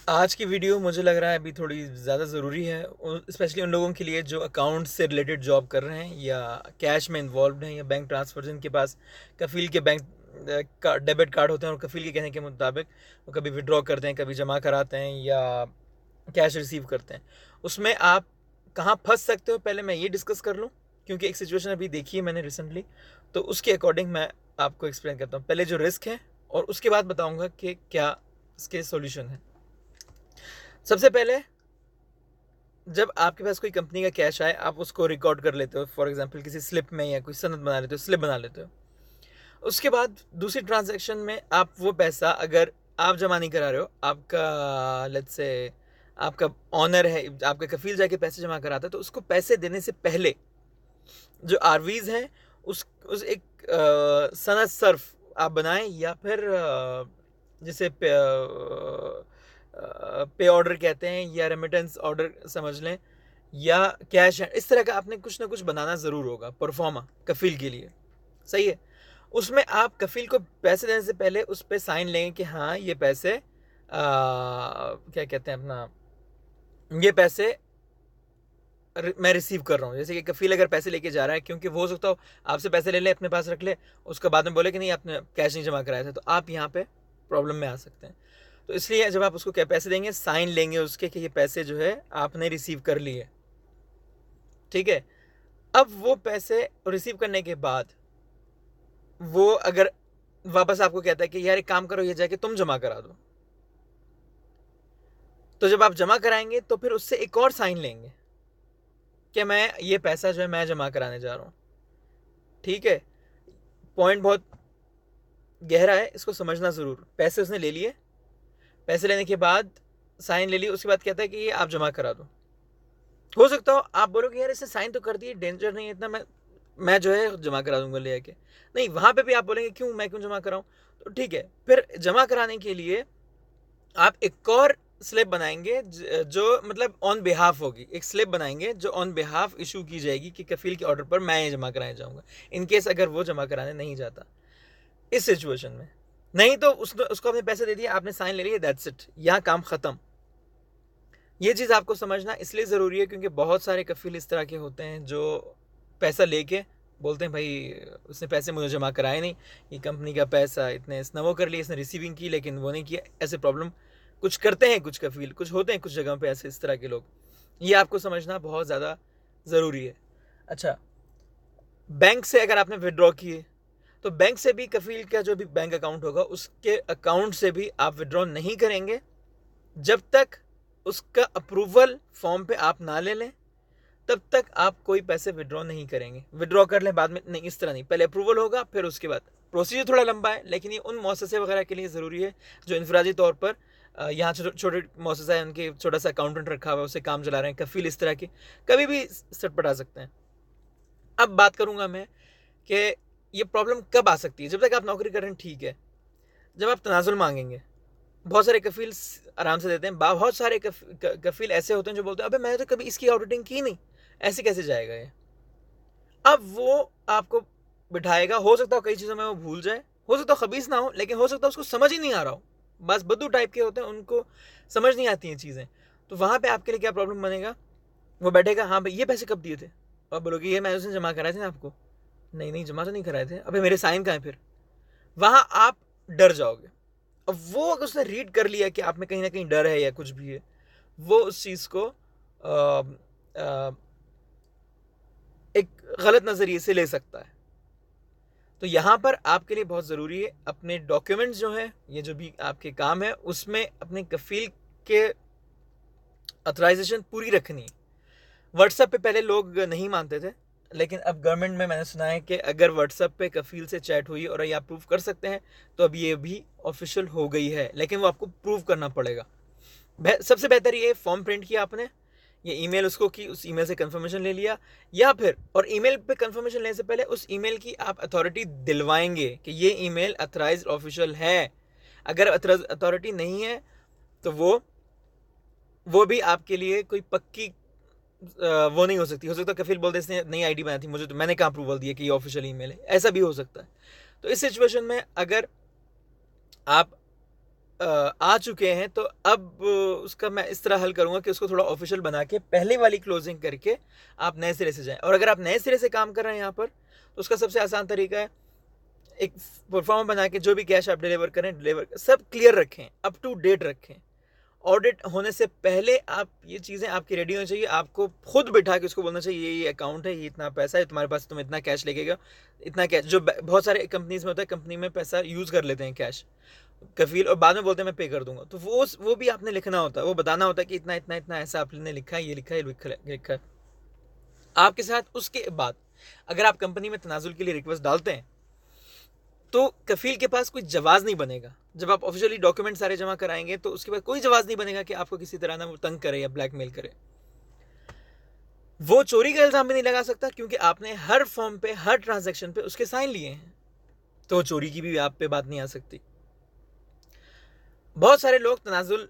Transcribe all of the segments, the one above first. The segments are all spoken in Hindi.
आज की वीडियो मुझे लग रहा है अभी थोड़ी ज़्यादा ज़रूरी है, स्पेशली उन लोगों के लिए जो अकाउंट से रिलेटेड जॉब कर रहे हैं या कैश में इन्वॉल्व हैं या बैंक ट्रांसफर जिनके पास कफ़ील के बैंक का डेबिट कार्ड होते हैं और कफ़ील के कहने के मुताबिक वो कभी विड्रॉ करते हैं, कभी जमा कराते हैं या कैश रिसीव करते हैं। उसमें आप कहाँ फंस सकते हो पहले मैं ये डिस्कस कर लूँ, क्योंकि एक सिचुएशन अभी देखी है मैंने रिसेंटली, तो उसके अकॉर्डिंग मैं आपको एक्सप्लेन करता हूँ। पहले जो रिस्क है और उसके बाद बताऊँगा कि क्या इसके सॉल्यूशन है। सबसे पहले, जब आपके पास कोई कंपनी का कैश आए आप उसको रिकॉर्ड कर लेते हो, फॉर एग्जांपल किसी स्लिप में या कोई सनद बना लेते हो, स्लिप बना लेते हो। उसके बाद दूसरी ट्रांजैक्शन में आप वो पैसा, अगर आप जमा नहीं करा रहे हो, आपका लेट्स से आपका ऑनर है, आपका कफील जाके पैसे जमा कराता है, तो उसको पैसे देने से पहले जो आरवीज हैं उस एक सनद सर्फ आप बनाएं, या फिर जिसे पे ऑर्डर कहते हैं या रेमिटेंस ऑर्डर समझ लें, या कैश है, इस तरह का आपने कुछ ना कुछ बनाना ज़रूर होगा परफॉर्मा कफील के लिए। सही है। उसमें आप कफील को पैसे देने से पहले उस पर साइन लेंगे कि हाँ ये पैसे क्या कहते हैं अपना, ये पैसे मैं रिसीव कर रहा हूँ। जैसे कि कफील अगर पैसे लेके जा रहा है, क्योंकि वो हो सकता हो आपसे पैसे ले ले अपने पास रख ले, उसका बाद में बोले कि नहीं आपने कैश नहीं जमा कराया था, तो आप यहाँ पे प्रॉब्लम में आ सकते हैं। तो इसलिए जब आप उसको क्या पैसे देंगे, साइन लेंगे उसके कि ये पैसे जो है आपने रिसीव कर लिए। ठीक है। अब वो पैसे रिसीव करने के बाद वो अगर वापस आपको कहता है कि यार एक काम करो, ये जाके तुम जमा करा दो, तो जब आप जमा कराएंगे तो फिर उससे एक और साइन लेंगे कि मैं ये पैसा जो है मैं जमा कराने जा रहा हूँ। ठीक है। पॉइंट बहुत गहरा है, इसको समझना ज़रूर। पैसे उसने ले लिए, पैसे लेने के बाद साइन ले ली, उसके बाद कहता है कि ये आप जमा करा दो। हो सकता हो आप बोलोगे यार इसने साइन तो कर दिए, डेंजर नहीं है इतना, मैं जो है जमा करा दूंगा ले आके। नहीं, वहां पे भी आप बोलेंगे क्यों, मैं क्यों जमा कराऊं। तो ठीक है, फिर जमा कराने के लिए आप एक और स्लिप बनाएंगे जो मतलब ऑन बिहाफ होगी, एक स्लिप बनाएंगे जो ऑन बिहाफ इशू की जाएगी कि कफील के ऑर्डर पर मैं ये जमा कराने जाऊंगा, इन केस अगर वो जमा कराने नहीं जाता इस सिचुएशन में। नहीं तो उसको आपने पैसे दे दिए, आपने साइन ले लिया, दैट्स इट, यहाँ काम खत्म। ये चीज़ आपको समझना इसलिए ज़रूरी है क्योंकि बहुत सारे कफील इस तरह के होते हैं जो पैसा लेके बोलते हैं भाई उसने पैसे मुझे जमा कराए नहीं, ये कंपनी का पैसा इतने इसने वो कर लिया, इसने रिसीविंग की लेकिन वो नहीं किया। ऐसे प्रॉब्लम कुछ करते हैं कुछ कफील, कुछ होते हैं कुछ जगह पे ऐसे इस तरह के लोग। ये आपको समझना बहुत ज़्यादा ज़रूरी है। अच्छा, बैंक से अगर आपने विड्रॉ किए तो बैंक से भी कफील का जो भी बैंक अकाउंट होगा उसके अकाउंट से भी आप विड्रॉ नहीं करेंगे जब तक उसका अप्रूवल फॉर्म पे आप ना ले लें। तब तक आप कोई पैसे विड्रॉ नहीं करेंगे। विड्रॉ कर लें बाद में नहीं, इस तरह नहीं, पहले अप्रूवल होगा फिर उसके बाद। प्रोसीजर थोड़ा लंबा है लेकिन ये उन मौससे वगैरह के लिए ज़रूरी है जो इनफरादी तौर पर यहाँ छोटे मौससा है, उनके छोटा सा अकाउंटेंट रखा हुआ है, उससे काम चला रहे हैं। कफील इस तरह के कभी भी सटपटा सकते हैं। अब बात करूंगा मैं कि ये प्रॉब्लम कब आ सकती है। जब तक आप नौकरी कर रहे हैं ठीक है, जब आप तनाजुल मांगेंगे, बहुत सारे कफील आराम से देते हैं, बहुत सारे कफील ऐसे होते हैं जो बोलते हैं अबे मैंने तो कभी इसकी ऑडिटिंग की नहीं, ऐसे कैसे जाएगा ये। अब वो आपको बिठाएगा, हो सकता है कई चीज़ों में वो भूल जाए, हो सकता है खबीस ना हो, लेकिन हो सकता है उसको समझ ही नहीं आ रहा हो। बस बद्दू टाइप के होते हैं, उनको समझ नहीं आती हैं चीज़ें। तो वहाँ पे आपके लिए क्या प्रॉब्लम बनेगा, वो बैठेगा हाँ भाई ये पैसे कब दिए थे, और बोलोगे ये मैंने उसने जमा कराए थे ना आपको। नहीं नहीं, जमा तो नहीं कराए थे, अबे मेरे साइन कहाँ है फिर। वहाँ आप डर जाओगे। अब वो अगर उसने रीड कर लिया कि आप में कहीं ना कहीं डर है या कुछ भी है, वो उस चीज़ को एक गलत नज़रिए से ले सकता है। तो यहाँ पर आपके लिए बहुत ज़रूरी है अपने डॉक्यूमेंट्स जो हैं, ये जो भी आपके काम है उसमें अपने कफील के अथराइजेशन पूरी रखनी। व्हाट्सएप पे पहले लोग नहीं मानते थे, लेकिन अब गवर्नमेंट में मैंने सुना है कि अगर व्हाट्सएप पे कफील से चैट हुई और ये आप प्रूव कर सकते हैं तो अब ये भी ऑफिशियल हो गई है, लेकिन वो आपको प्रूव करना पड़ेगा। सबसे बेहतर ये फॉर्म प्रिंट किया आपने, ये ईमेल उसको की, उस ईमेल से कंफर्मेशन ले लिया, या फिर और ईमेल पे कंफर्मेशन लेने से पहले उस ईमेल की आप अथॉरिटी दिलवाएंगे कि ये ईमेल अथराइज्ड ऑफिशियल है। अगर अथॉरिटी नहीं है तो वो भी आपके लिए कोई पक्की वो नहीं हो सकती। हो सकता है कफील बोल दे इसने नई आईडी बनाई थी, मुझे तो मैंने कहाँ अप्रूवल दिया कि ये ऑफिशियल ईमेल है, ऐसा भी हो सकता है। तो इस सिचुएशन में अगर आप आ चुके हैं, तो अब उसका मैं इस तरह हल करूँगा कि उसको थोड़ा ऑफिशियल बना के पहले वाली क्लोजिंग करके आप नए सिरे से जाएं। और अगर आप नए सिरे से काम कर रहे हैं यहाँ पर, तो उसका सबसे आसान तरीका है, एक परफॉर्मा बना के जो भी कैश आप डिलीवर करें, डिलीवर सब क्लियर रखें, अप टू डेट रखें। ऑडिट होने से पहले आप ये चीज़ें आपकी रेडी होनी चाहिए। आपको खुद बिठा के उसको बोलना चाहिए ये अकाउंट है, ये इतना पैसा है तुम्हारे पास, तुम इतना कैश लेके, इतना कैश। जो बहुत सारे कंपनीज में होता है, कंपनी में पैसा यूज़ कर लेते हैं कैश कफील, और बाद में बोलते हैं मैं पे कर दूंगा। तो वो भी आपने लिखना होता है, वो बताना होता है कि इतना इतना इतना ऐसा आपने लिखा है, ये लिखा है, ये लिखा है आपके साथ। उसके बाद अगर आप कंपनी में तनाजुल के लिए रिक्वेस्ट डालते हैं, तो कफील के पास कोई जवाब नहीं बनेगा। जब आप ऑफिशियली डॉक्यूमेंट सारे जमा कराएंगे, तो उसके बाद कोई जवाब नहीं बनेगा कि आपको किसी तरह ना वो तंग करे या ब्लैकमेल करे। वो चोरी का इल्जाम भी नहीं लगा सकता, क्योंकि आपने हर फॉर्म पे, हर ट्रांजैक्शन पे उसके साइन लिए हैं, तो चोरी की भी आप पे बात नहीं आ सकती। बहुत सारे लोग तनाजुल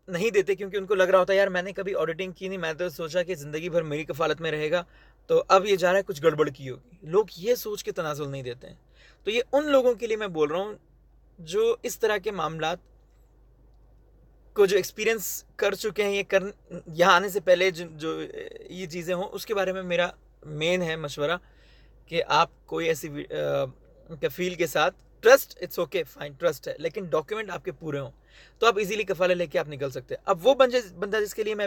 नहीं देते क्योंकि उनको लग रहा होता है यार मैंने कभी ऑडिटिंग की नहीं, मैं तो सोचा कि ज़िंदगी भर मेरी कफालत में रहेगा, तो अब ये जा रहा है कुछ गड़बड़ की होगी। लोग ये सोच के तनाजुल नहीं देते हैं। तो ये उन लोगों के लिए मैं बोल रहा हूँ जो इस तरह के मामलात को जो एक्सपीरियंस कर चुके हैं, ये कर यहाँ आने से पहले जो ये चीज़ें हों, उसके बारे में मेरा मेन है मशवरा कि आप कोई ऐसी कफील के साथ trust, it's okay fine, trust है, लेकिन डॉक्यूमेंट आपके पूरे हों, तो आप इजीली कफाला लेके आप निकल सकते हैं। अब वो बंदा जिसके लिए मैं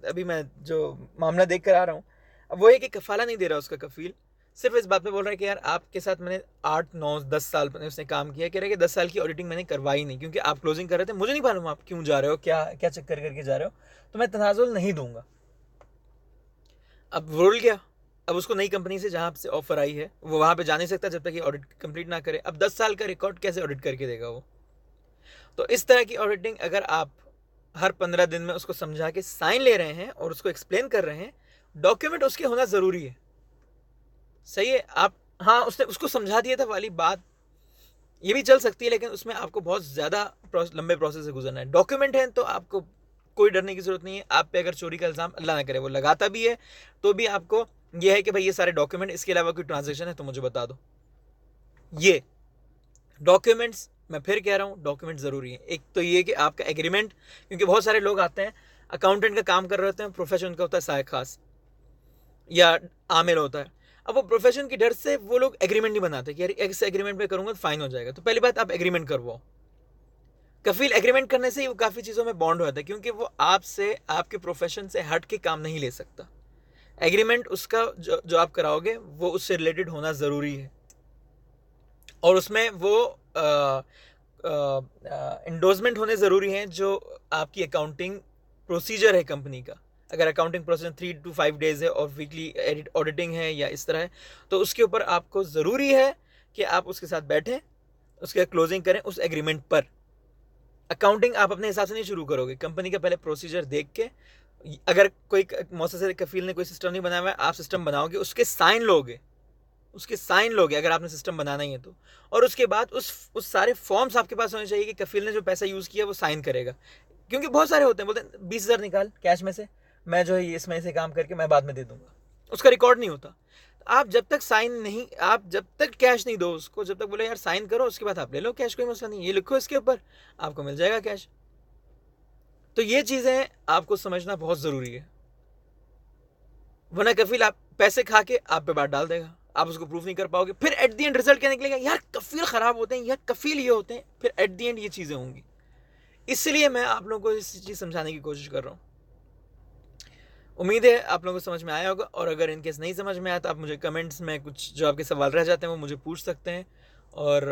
अभी मैं जो मामला देख कर आ रहा हूँ, अब वो है कि कफाला नहीं दे रहा उसका कफील, सिर्फ इस बात पे बोल रहा है कि यार आपके साथ मैंने 8, 9, 10 साल उसने काम किया, कह रहा है कि 10 साल की ऑडिटिंग मैंने करवाई नहीं, क्योंकि आप क्लोजिंग कर रहे थे, मुझे नहीं मालूम आप क्यों जा रहे हो, क्या क्या चक्कर करके जा रहे हो, तो मैं तनाजुल नहीं दूंगा। अब रुल गया, अब उसको नई कंपनी से जहाँ से ऑफर आई है वो वहाँ पे जा नहीं सकता जब तक ये ऑडिट कंप्लीट ना करे। अब 10 साल का रिकॉर्ड कैसे ऑडिट करके देगा वो? तो इस तरह की ऑडिटिंग अगर आप हर 15 दिन में उसको समझा के साइन ले रहे हैं और उसको एक्सप्लेन कर रहे हैं, डॉक्यूमेंट उसके होना ज़रूरी है। सही है, आप हाँ उसने उसको समझा दिया था वाली बात ये भी चल सकती है, लेकिन उसमें आपको बहुत ज़्यादा लंबे प्रोसेस से गुजरना है। डॉक्यूमेंट है तो आपको कोई डरने की ज़रूरत नहीं है। आप पे अगर चोरी का इल्ज़ाम अल्लाह ना करे वो लगाता भी है, तो भी आपको ये है कि भाई ये सारे डॉक्यूमेंट, इसके अलावा कोई ट्रांजेक्शन है तो मुझे बता दो। ये डॉक्यूमेंट्स, मैं फिर कह रहा हूँ, डॉक्यूमेंट ज़रूरी है। एक तो ये कि आपका एग्रीमेंट, क्योंकि बहुत सारे लोग आते हैं अकाउंटेंट का काम कर रहे होते हैं, प्रोफेशन का होता है सहायक खास या आमिल होता है। अब वो प्रोफेशन की डर से वो लोग एग्रीमेंट नहीं बनाते कि यार इस एग्रीमेंट पे करूंगा तो फाइन हो जाएगा। तो पहली बात आप एग्रीमेंट करवाओ। कफील एग्रीमेंट करने से ही वो काफ़ी चीज़ों में बॉन्ड हो जाता है, क्योंकि वो आपसे, आपके प्रोफेशन से हट के काम नहीं ले सकता। एग्रीमेंट उसका जो आप कराओगे वो उससे रिलेटेड होना ज़रूरी है, और उसमें वो इंडोर्समेंट होने ज़रूरी हैं जो आपकी अकाउंटिंग प्रोसीजर है कंपनी का। अगर अकाउंटिंग प्रोसीजर 3 to 5 डेज़ है और वीकली ऑडिटिंग है या इस तरह है, तो उसके ऊपर आपको ज़रूरी है कि आप उसके साथ बैठें, उसके क्लोजिंग करें उस एग्रीमेंट पर। अकाउंटिंग आप अपने हिसाब से नहीं शुरू करोगे, कंपनी का पहले प्रोसीजर देख के, अगर कोई मौसम कफील ने कोई सिस्टम नहीं बनाया हुआ है, आप सिस्टम बनाओगे, उसके साइन लोगे अगर आपने सिस्टम बनाना ही है तो। और उसके बाद उस सारे फॉर्म्स आपके पास होने चाहिए कि कफील ने जो पैसा यूज़ किया वो साइन करेगा। क्योंकि बहुत सारे होते हैं, बोलते हैं 20,000 निकाल कैश में से, मैं जो है ये इसमें से काम करके मैं बाद में दे दूंगा, उसका रिकॉर्ड नहीं होता। आप जब तक साइन नहीं, आप जब तक कैश नहीं दो उसको, जब तक बोले यार साइन करो, उसके बाद आप ले लो कैश, कोई मसला नहीं, ये लिखो इसके ऊपर, आपको मिल जाएगा कैश। तो ये चीज़ें आपको समझना बहुत ज़रूरी है, वरना कफील आप पैसे खा के आप पे बात डाल देगा, आप उसको प्रूफ नहीं कर पाओगे, फिर एट दी एंड रिजल्ट क्या निकलेगा, यार कफील ख़राब होते हैं, यार कफील ये होते हैं, फिर एट दी एंड ये चीज़ें होंगी। इसलिए मैं आप लोगों को इस चीज़ समझाने की कोशिश कर रहा हूँ। उम्मीद है आप लोगों को समझ में आया होगा, और अगर इनकेस नहीं समझ में आया तो आप मुझे कमेंट्स में कुछ जो आपके सवाल रह जाते हैं वो मुझे पूछ सकते हैं। और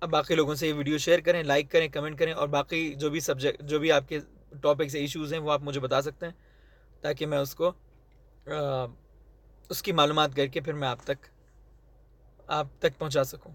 अब बाकी लोगों से ये वीडियो शेयर करें, लाइक करें, कमेंट करें, और बाकी जो भी सब्जेक्ट, जो भी आपके टॉपिक्स या इश्यूज़ हैं वो आप मुझे बता सकते हैं, ताकि मैं उसको उसकी मालूमात करके फिर मैं आप तक पहुंचा सकूं।